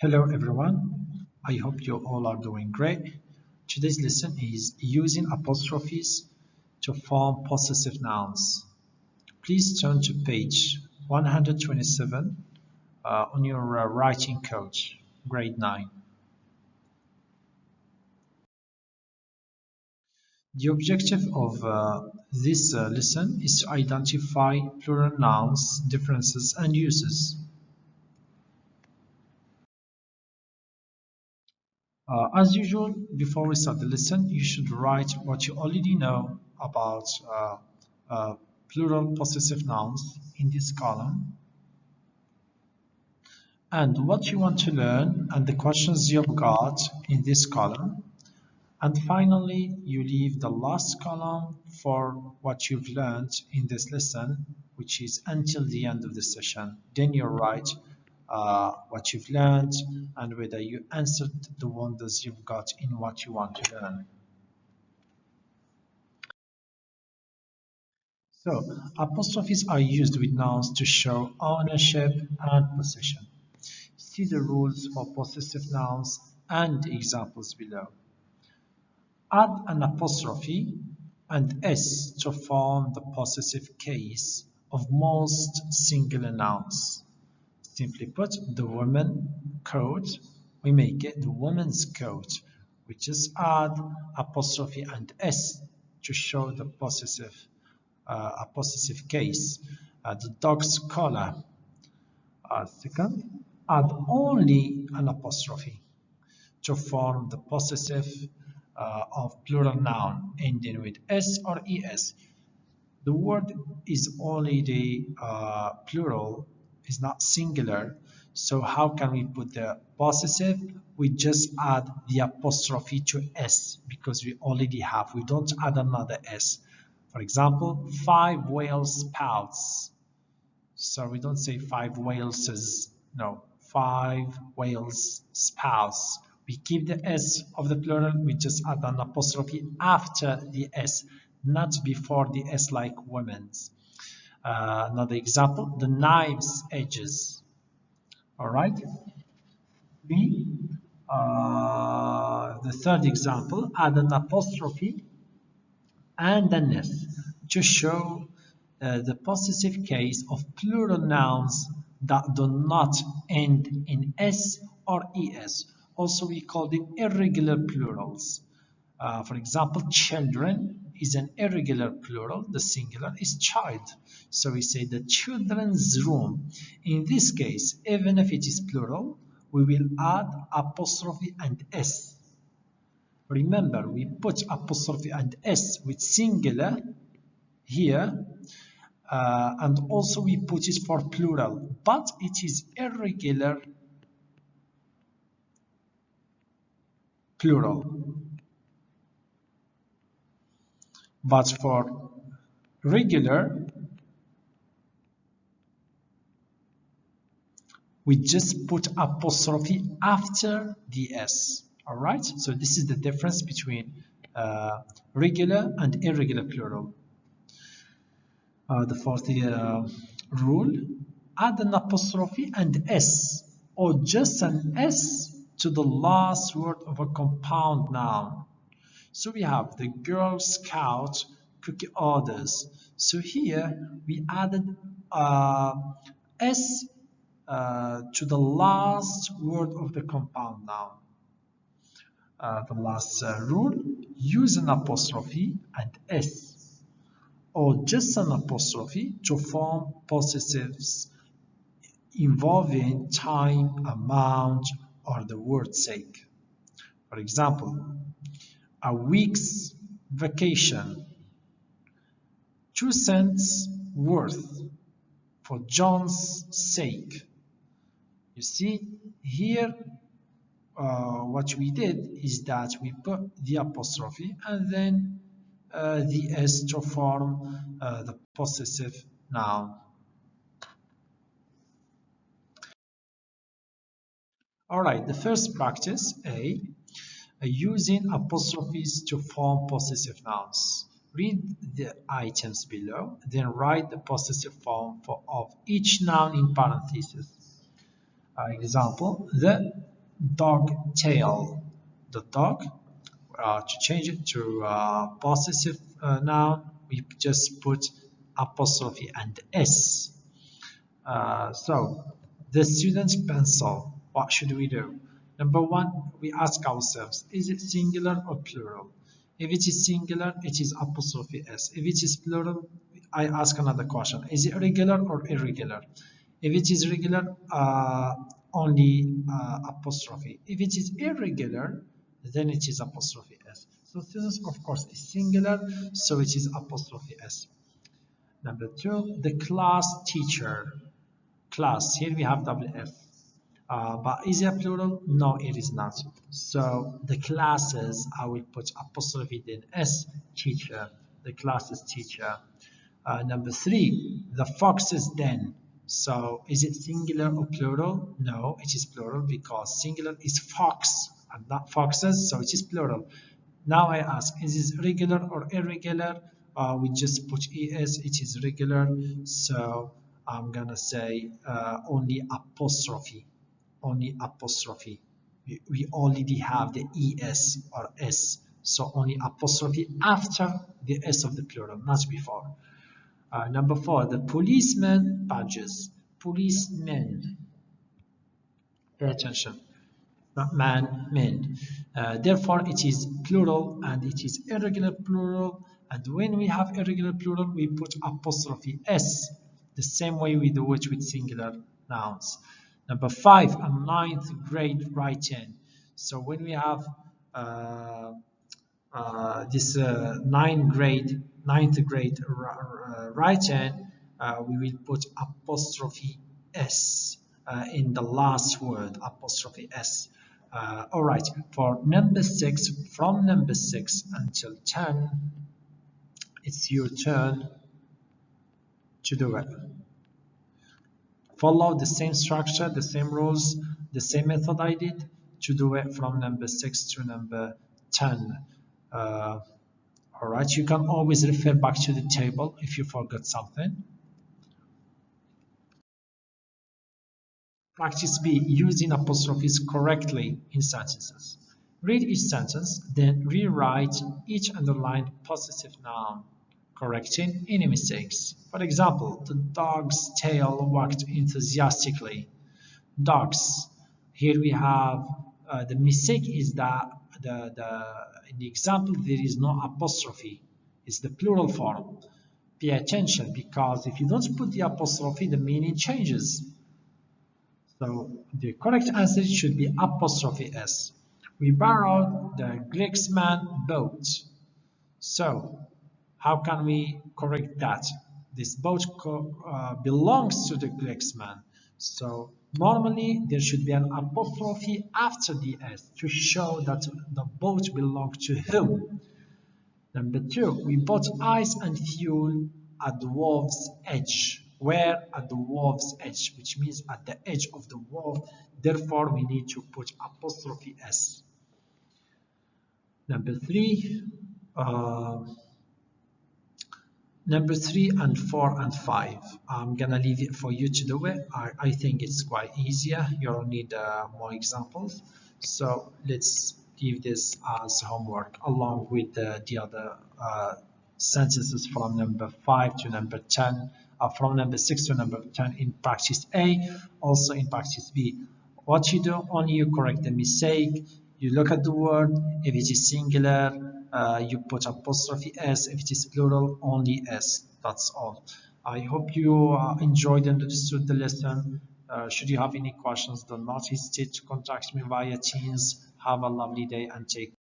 Hello everyone, I hope you all are doing great. Today's lesson is using apostrophes to form possessive nouns. Please turn to page 127 on your writing coach, grade 9. The objective of this lesson is to identify plural nouns, differences, and uses. As usual, before we start the lesson, you should write what you already know about plural possessive nouns in this column, and what you want to learn and the questions you've got in this column. And finally, you leave the last column for what you've learned in this lesson, which is until the end of the session. Then you write what you've learned and whether you answered the wonders you've got in what you want to learn. So, apostrophes are used with nouns to show ownership and possession. See the rules for possessive nouns and examples below. Add an apostrophe and s to form the possessive case of most singular nouns. Simply put, the woman coat, we make it the woman's coat. We just add apostrophe and s to show the possessive case. The dog's collar. Second, add only an apostrophe to form the possessive of plural noun ending with s or es. The word is only the plural, is not singular. So how can we put the possessive? We just add the apostrophe to s because we already have. We don't add another s. For example, 5 whales spouts. So we don't say 5 whales. No, 5 whales spouse. We keep the s of the plural. We just add an apostrophe after the s, not before the s, like women's. Another example, the knife's edges. All right. The third example, add an apostrophe and an s to show the possessive case of plural nouns that do not end in s or es. Also, we call them irregular plurals. For example, children is an irregular plural. The singular is child. So we say the children's room. In this case, even if it is plural, we will add apostrophe and s. Remember, we put apostrophe and s with singular here, and also we put it for plural, but it is irregular plural. But for regular, we just put apostrophe after the s. All right, so this is the difference between regular and irregular plural. The fourth rule, add an apostrophe and s, or just an s to the last word of a compound noun. So we have the Girl Scout cookie orders. So here we added s to the last word of the compound noun. The last rule, use an apostrophe and s, or just an apostrophe to form possessives involving time, amount, or the word's sake. For example, a week's vacation, 2 cents worth, for John's sake. You see, here what we did is that we put the apostrophe and then the s to form the possessive noun. All right, the first practice, A, using apostrophes to form possessive nouns. Read the items below, then write the possessive form of each noun in parentheses. Example, the dog tail. The dog, to change it to possessive noun, we just put apostrophe and s. So the student's pencil, what should we do? Number one, we ask ourselves, is it singular or plural? If it is singular, it is apostrophe s. If it is plural, I ask another question, is it regular or irregular? If it is regular, only apostrophe. If it is irregular, then it is apostrophe s. So students, of course, is singular, so it is apostrophe s. Number two, the class teacher. Class, here we have WF. But is it plural? No, it is not. So the classes, I will put apostrophe then S, teacher. The classes teacher. Number three, the foxes den. So is it singular or plural? No, it is plural because singular is fox and not foxes, so it is plural. Now I ask, is this regular or irregular? We just put es, it is regular, so I'm gonna say only apostrophe, only apostrophe. We already have the es or s, so only apostrophe after the s of the plural, not before. Number four, the policeman badges. Policemen. Pay attention. Not man, men. Therefore, it is plural and it is irregular plural. And when we have irregular plural, we put apostrophe s, the same way we do it with singular nouns. Number five, a ninth grade writing. So when we have this ninth grade writing, we will put apostrophe s in the last word, apostrophe s. All right, for number 6, from number 6 until 10, it's your turn to do it. Follow the same structure, the same rules, the same method I did to do it from number 6 to number 10. All right, you can always refer back to the table if you forgot something. Practice B, using apostrophes correctly in sentences. Read each sentence, then rewrite each underlined possessive noun, correcting any mistakes. For example, the dog's tail wagged enthusiastically. Dogs. Here we have the mistake is that in the example there is no apostrophe. It's the plural form. Pay attention because if you don't put the apostrophe, the meaning changes. So the correct answer should be apostrophe s. We borrowed the Greksman boat. So how can we correct that? This boat belongs to the Greksman. So normally there should be an apostrophe after the s to show that the boat belongs to whom. Number 2, we bought ice and fuel at the wharf's edge. Where? At the wharf's edge, which means at the edge of the wharf. Therefore, we need to put apostrophe s. Number 3, and 4 and 5. I'm gonna leave it for you to do it. I think it's quite easier. You'll need more examples. So let's give this as homework along with the other sentences from number 5 to number 10, from number 6 to number 10 in practice A, also in practice B. What you do, only you correct the mistake, you look at the word, if it is singular, you put apostrophe s, if it is plural, only s, that's all. I hope you enjoyed and understood the lesson. Should you have any questions, do not hesitate to contact me via Teams. Have a lovely day and take care.